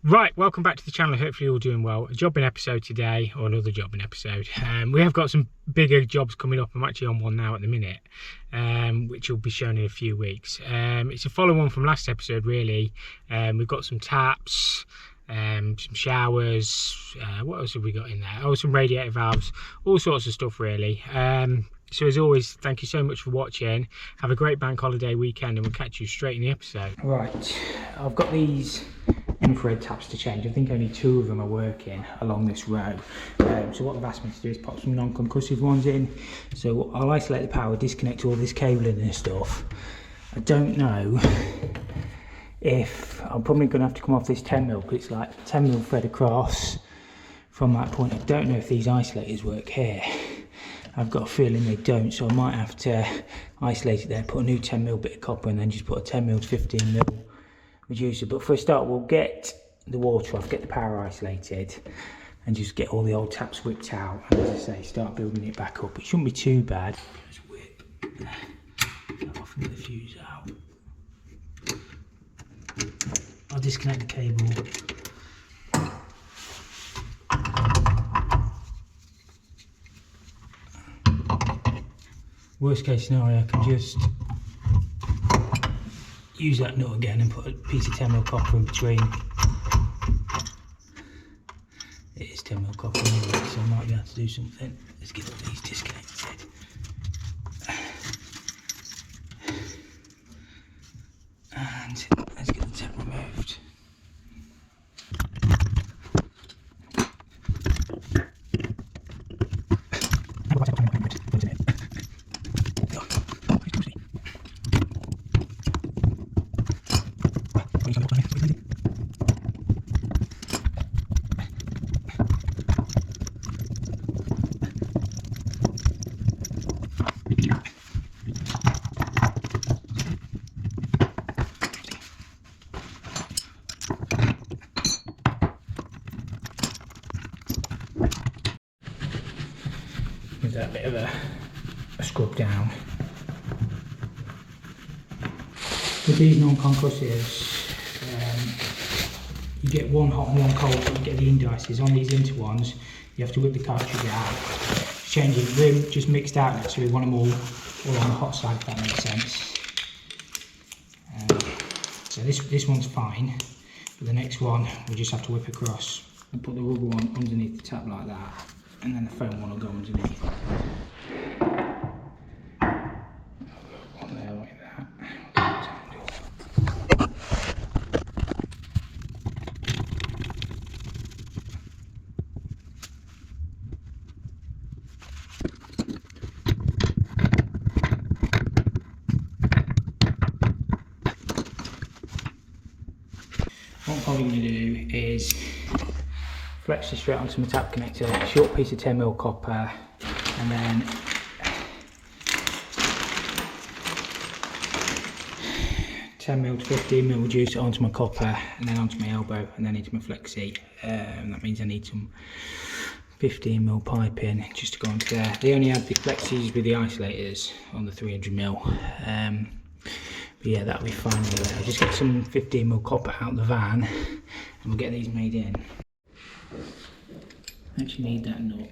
Right, welcome back to the channel. Hopefully you're all doing well. A jobbing episode today, or another jobbing episode. We have got some bigger jobs coming up. I'm actually on one now at the minute, which will be shown in a few weeks. It's a follow-on from last episode, really. We've got some taps, some showers. What else have we got in there? Oh, some radiator valves, all sorts of stuff, really. So as always, thank you so much for watching. Have a great bank holiday weekend, and we'll catch you straight in the episode. Right, I've got these infrared taps to change. I think only 2 of them are working along this row. So what they've asked me to do is pop some non-concussive ones in. So I'll isolate the power, disconnect all this cabling and stuff. I don't know if I'm probably going to have to come off this 10mm, but it's like 10mm thread across from that point. I don't know if these isolators work here. I've got a feeling they don't, so I might have to isolate it there, put a new 10mm bit of copper, and then just put a 10mm to 15mm reducer. But for a start, we'll get the water off, get the power isolated, and just get all the old taps whipped out, and as I say, start building it back up. It shouldn't be too bad. Just whip that off and get the fuse out. I'll disconnect the cable. Worst case scenario, I can just use that nut again and put a piece of 10mm copper in between. It is 10mm copper anyway, so I might be able to do something. Let's get all these disconnected. And let's get the tap removed. Give that a bit of a scrub down. With these non-concussives, you get one hot and one cold, but you get the indices. On these inter ones, you have to whip the cartridge out, change it. We're just mixed out now, so we want them all on the hot side, if that makes sense. So this one's fine, but the next one we just have to whip across and put the rubber one underneath the tap like that, and then the foam one will go underneath. One there like that. What I'm probably going to do is flex this straight onto my tap connector, a short piece of 10mm copper, and then (10mm to 15mm reducer onto my copper, and then onto my elbow, and then into my flexi. That means I need some 15mm piping just to go onto there. They only have the flexis with the isolators on the 300mm. But yeah, that'll be fine anyway. I'll just get some 15mm copper out of the van, and we'll get these made in. I actually need that nut.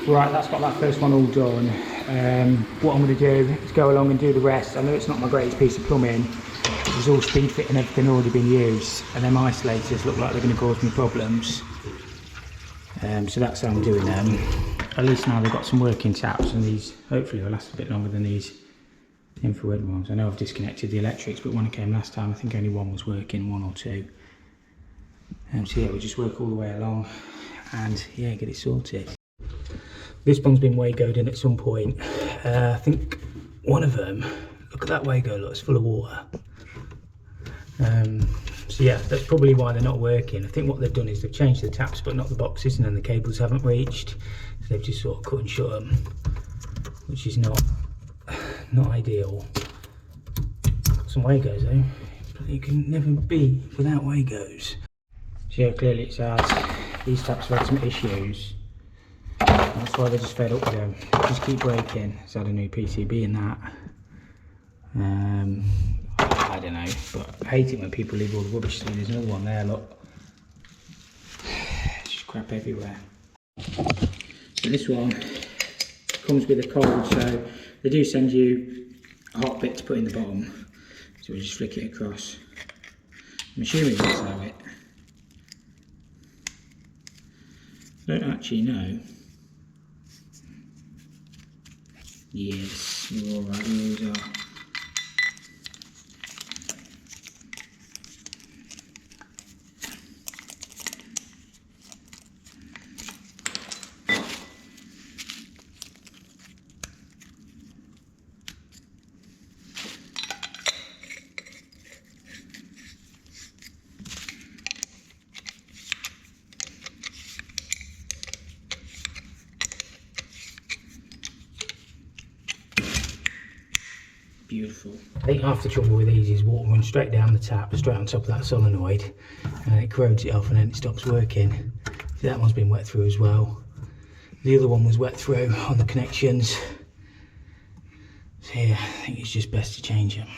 Right, that's got that first one all done. What I'm going to do is go along and do the rest. I know it's not my greatest piece of plumbing. There's all speed fit and everything already been used, and them isolators look like they're going to cause me problems. So that's how I'm doing them. At least now they've got some working taps, and these hopefully will last a bit longer than these infrared ones. I know I've disconnected the electrics, but when I came last time I think only one was working, one or two. So yeah, we'll just work all the way along and yeah, get it sorted. This one's been Wagoed in at some point. I think one of them, look at that Wago, look, it's full of water. So yeah, that's probably why they're not working. I think what they've done is they've changed the taps but not the boxes, and then the cables haven't reached. So they've just sort of cut and shut them, which is not ideal. Got some Wagos though, but you can never be without Wagos. So yeah, clearly it's ours. These taps have had some issues. That's why they're just fed up with them. They just keep breaking. It's had a new PCB in that. I don't know, but I hate it when people leave all the rubbish. See, there's another one there, look. It's just crap everywhere. So this one comes with a cold, so they do send you a hot bit to put in the bottom. So we just flick it across. I'm assuming that's how it. I don't actually know. Yes, we're alright, we always are. Beautiful. I think half the trouble with these is water runs straight down the tap, straight on top of that solenoid, and then it corrodes it off and then it stops working. So that one's been wet through as well. The other one was wet through on the connections. So yeah, I think it's just best to change them.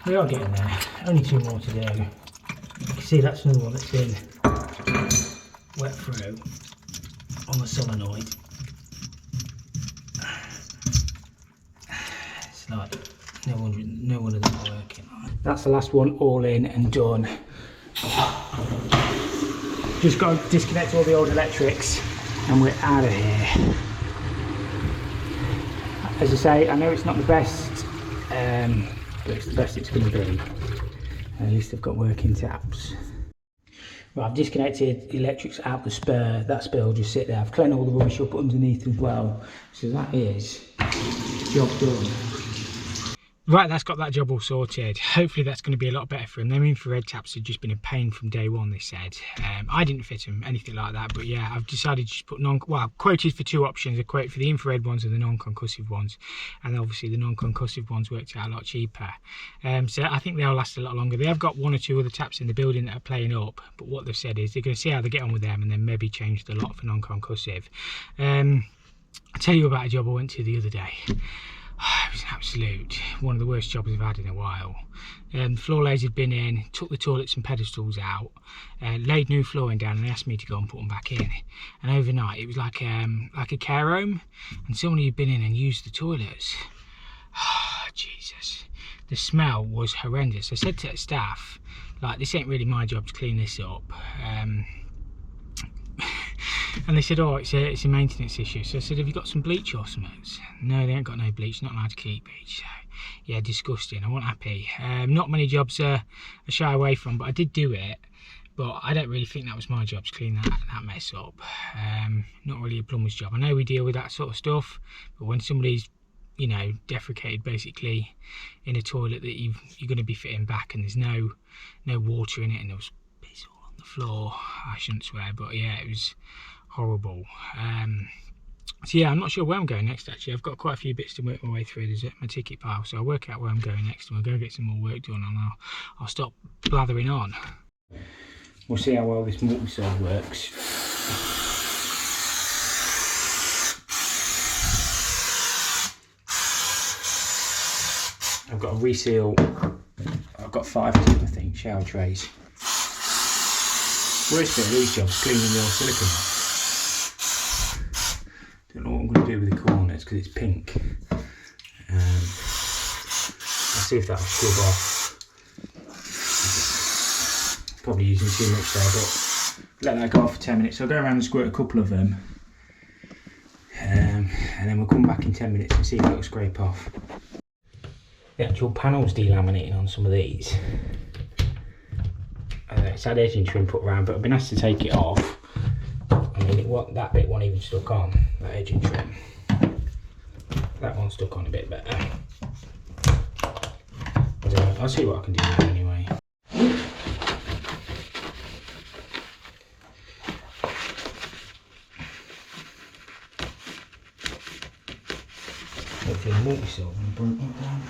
We are getting there. Only two more to do. You can see that's another one that's been wet through on the solenoid. Like, no wonder they're not working. That's the last one all in and done. Just got to disconnect all the old electrics and we're out of here. As I say, I know it's not the best, but it's the best it's going to be. At least I've got working taps. Right, I've disconnected the electrics out the spare. That spare will just sit there. I've cleaned all the rubbish up underneath as well. So that is job done. Right, that's got that job all sorted. Hopefully that's going to be a lot better for him. Them infrared taps have just been a pain from day one, they said. I didn't fit them, anything like that, but yeah, I've decided to just put quoted for two options. I quoted for the infrared ones and the non-concussive ones, and obviously the non-concussive ones worked out a lot cheaper. So I think they'll last a lot longer. They have got one or two other taps in the building that are playing up, but what they've said is they're going to see how they get on with them and then maybe change the lot for non-concussive. I'll tell you about a job I went to the other day. It was an absolute, one of the worst jobs I've had in a while. The floor layers had been in, took the toilets and pedestals out, laid new flooring down, and they asked me to go and put them back in. And overnight it was like a care home, and somebody had been in and used the toilets. Oh, Jesus. The smell was horrendous. I said to the staff, like, this ain't really my job to clean this up. And they said, oh, it's a maintenance issue. So I said, have you got some bleach or something? No, they ain't got no bleach, not allowed to keep bleach. So yeah, disgusting. I wasn't happy. Not many jobs I shy away from, but I did do it. But I don't really think that was my job to clean that mess up. Not really a plumber's job. I know we deal with that sort of stuff, but when somebody's, you know, defecated basically in a toilet that you're going to be fitting back, and there's no water in it, and there was piss all on the floor. I shouldn't swear, but yeah, it was horrible. So yeah, I'm not sure where I'm going next actually. I've got quite a few bits to work my way through. There's my ticket pile, so I'll work out where I'm going next and we'll go get some more work done, and I'll stop blathering on. We'll see how well this multi-solve works. I've got to reseal, I've got 5 of them I think, shower trays. Worst bit of these jobs, cleaning the old silicone off. Don't know what I'm going to do with the corners because it's pink. I'll see if that'll scrub off. Probably using too much there, but let that go off for 10 minutes. So I'll go around and squirt a couple of them. And then we'll come back in 10 minutes and see if it'll scrape off. The actual panel's delaminating on some of these. It's had edging trim put around, but I've been asked to take it off. I mean, that bit wasn't even stuck on, that edging trim. That one stuck on a bit better. But I'll see what I can do with it anyway. Hopefully the multi-silver broke that down.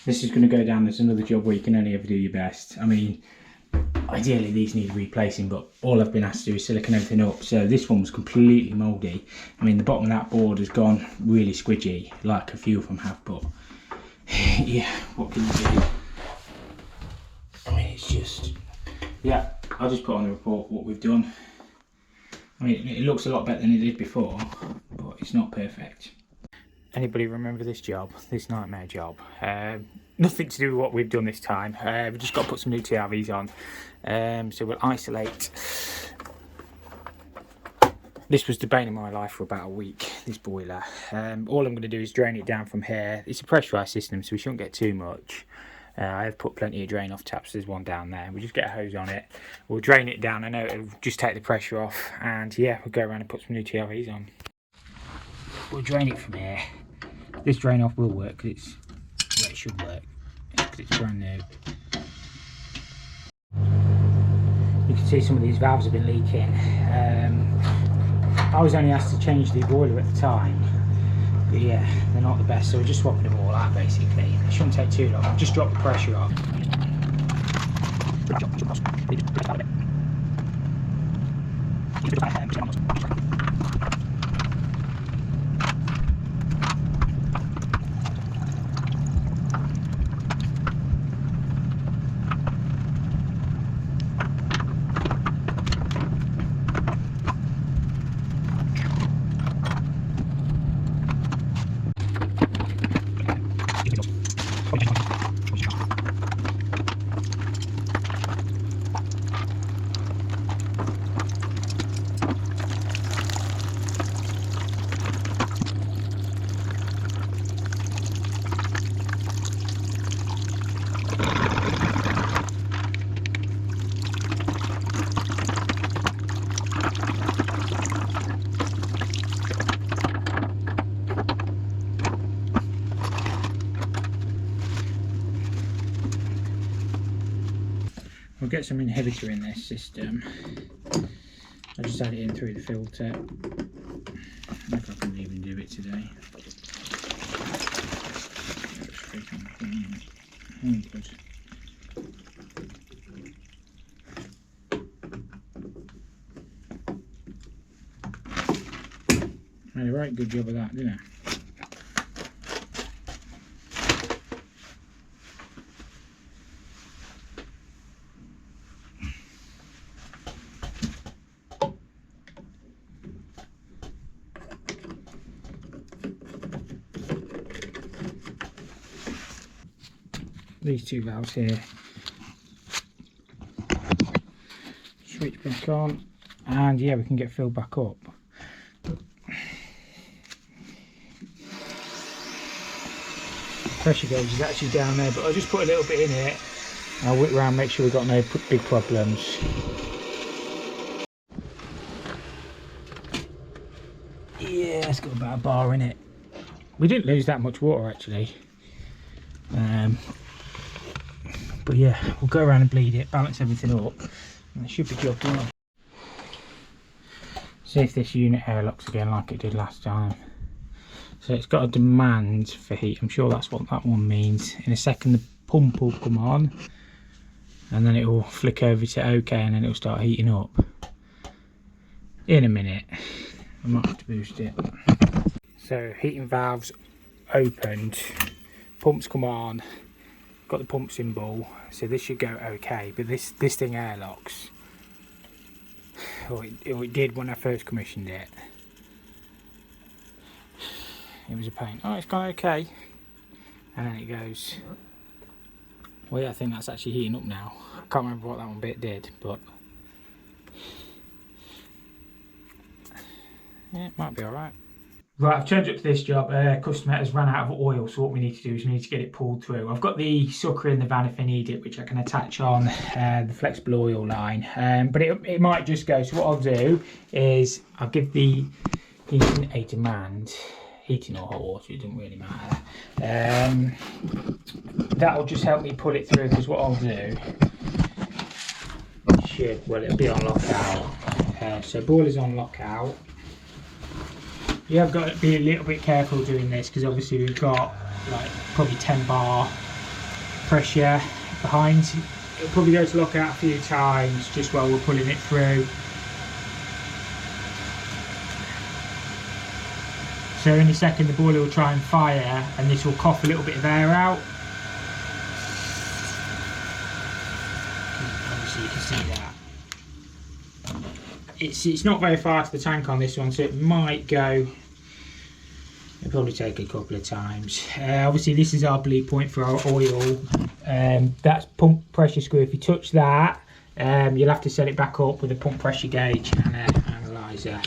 This is going to go down as another job where you can only ever do your best. I mean, ideally these need replacing, but all I've been asked to do is silicone everything up. So this one was completely mouldy. I mean, the bottom of that board has gone really squidgy, like a few of them have, but yeah, what can you do? I mean, it's just, yeah, I'll just put on the report what we've done. I mean, it looks a lot better than it did before, but it's not perfect. Anybody remember this job, this nightmare job? Nothing to do with what we've done this time. We've just got to put some new TRVs on. So we'll isolate. This was the bane of my life for about a week, this boiler. All I'm going to do is drain it down from here. It's a pressurised system, so we shouldn't get too much. I have put plenty of drain off taps. There's one down there. We'll just get a hose on it. We'll drain it down. I know it'll just take the pressure off. And yeah, we'll go around and put some new TRVs on. We'll drain it from here. This drain off will work because it's where it should work, because it's brand new. You can see some of these valves have been leaking. I was only asked to change the boiler at the time, but yeah, they're not the best, so we're just swapping them all out basically. It shouldn't take too long. I've just dropped the pressure off. We'll get some inhibitor in this system. I just had it in through the filter. I don't know if I can even do it today. I did a right good job of that, didn't I? These two valves here switch back on, and yeah, we can get filled back up. Pressure gauge is actually down there, but I'll just put a little bit in it. I'll whip around, make sure we've got no big problems. Yeah, it's got about a bar in it. We didn't lose that much water actually. But yeah, we'll go around and bleed it, balance everything up, and it should be job done. See if this unit airlocks again like it did last time. So it's got a demand for heat. I'm sure that's what that one means. In a second the pump will come on, and then it will flick over to OK, and then it will start heating up. In a minute. I might have to boost it. So heating valves opened, pumps come on, got the pump symbol, so this should go OK, but this thing airlocks. Or it did when I first commissioned it. It was a pain. Oh, it's gone OK. And then it goes. Well, yeah, I think that's actually heating up now. I can't remember what that one bit did, but yeah, it might be alright. Right, I've changed up to this job. Customer has run out of oil, so what we need to do is we need to get it pulled through. I've got the sucker in the van if I need it, which I can attach on the flexible oil line. But it might just go. So what I'll do is I'll give the heating a demand. Heating or hot water, it doesn't really matter. That'll just help me pull it through, because what I'll do well, it'll be on lockout. So boiler's on lockout. You have got to be a little bit careful doing this, because obviously we've got like probably 10 bar pressure behind. It'll probably go to lockout a few times just while we're pulling it through. So in a second the boiler will try and fire, and this will cough a little bit of air out. Obviously you can see that. It's not very far to the tank on this one, so it might go. It'll probably take a couple of times. Obviously this is our bleed point for our oil. That's pump pressure screw. If you touch that, you'll have to set it back up with a pump pressure gauge and an analyzer.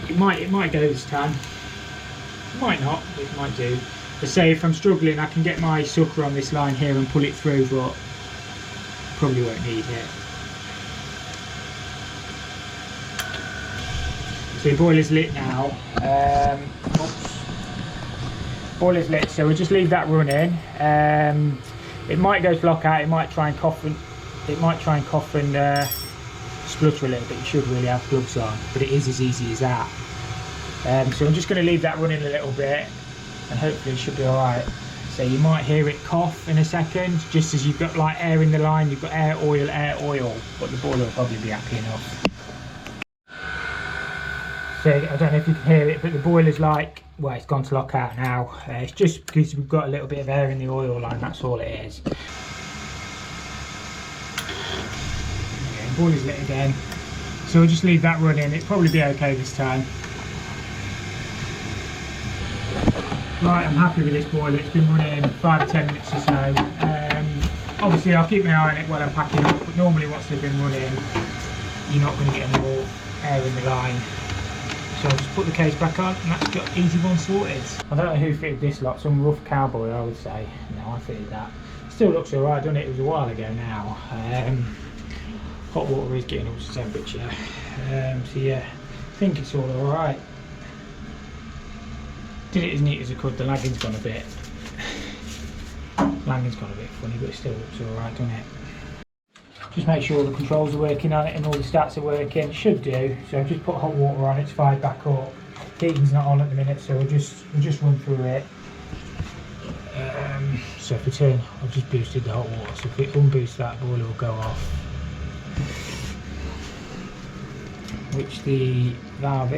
It might go this time. It might not, but it might do. But say if I'm struggling, I can get my sucker on this line here and pull it through, but probably won't need it. So the boiler's lit now. Boiler's lit, so we'll just leave that running. It might go to lockout. It might try and cough and splutter a little bit. You should really have gloves on, but it is as easy as that. So I'm just going to leave that running a little bit, and hopefully it should be alright. So you might hear it cough in a second, just as you've got like air in the line. You've got air, oil, but the boiler will probably be happy enough. So I don't know if you can hear it, but the boiler's like, well, it's gone to lockout now. It's just because we've got a little bit of air in the oil line, that's all it is. Boiler's lit again, so we'll just leave that running. It'll probably be okay this time. Right, I'm happy with this boiler. It's been running 5 or 10 minutes or so. Obviously I'll keep my eye on it while I'm packing up, but normally once they've been running, you're not going to get any more air in the line. So I'll just put the case back on, and that's got easy one sorted. I don't know who fitted this lot, some rough cowboy I would say. No, I fitted that. Still looks alright, doesn't it? It was a while ago now. Hot water is getting up to temperature, so yeah, I think it's all alright. Did it as neat as I could. The lagging's gone a bit funny, but it still looks alright, doesn't it? Just make sure all the controls are working on it and all the stats are working. Should do. So I've just put hot water on, it's fired back up. Heating's not on at the minute, so we'll just run through it. So if we turn, I've just boosted the hot water, so if we unboost that, boiler will go off. Which the valve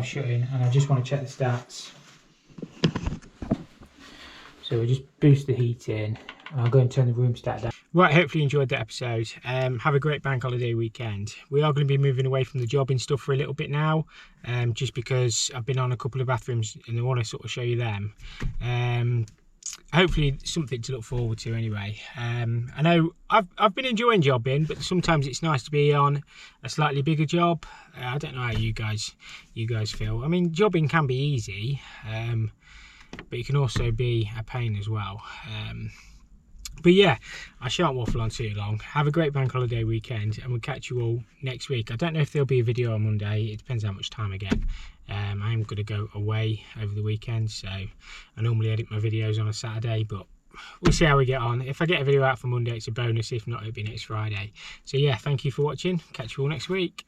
shutting, and I just want to check the stats. So we'll just boost the heat in, and I'll go and turn the room stat down. Right, hopefully you enjoyed that episode. Have a great bank holiday weekend. We are going to be moving away from the jobbing stuff for a little bit now, just because I've been on a couple of bathrooms and I want to sort of show you them. hopefully something to look forward to anyway. I know I've been enjoying jobbing, but sometimes it's nice to be on a slightly bigger job. I don't know how you guys feel. I mean, jobbing can be easy, but it can also be a pain as well. But yeah, I shan't waffle on too long. Have a great bank holiday weekend, and we'll catch you all next week. I don't know if there'll be a video on Monday. It depends how much time I get. I'm going to go away over the weekend, so I normally edit my videos on a Saturday, but we'll see how we get on. If I get a video out for Monday, it's a bonus. If not, it'll be next Friday. So yeah, thank you for watching. Catch you all next week.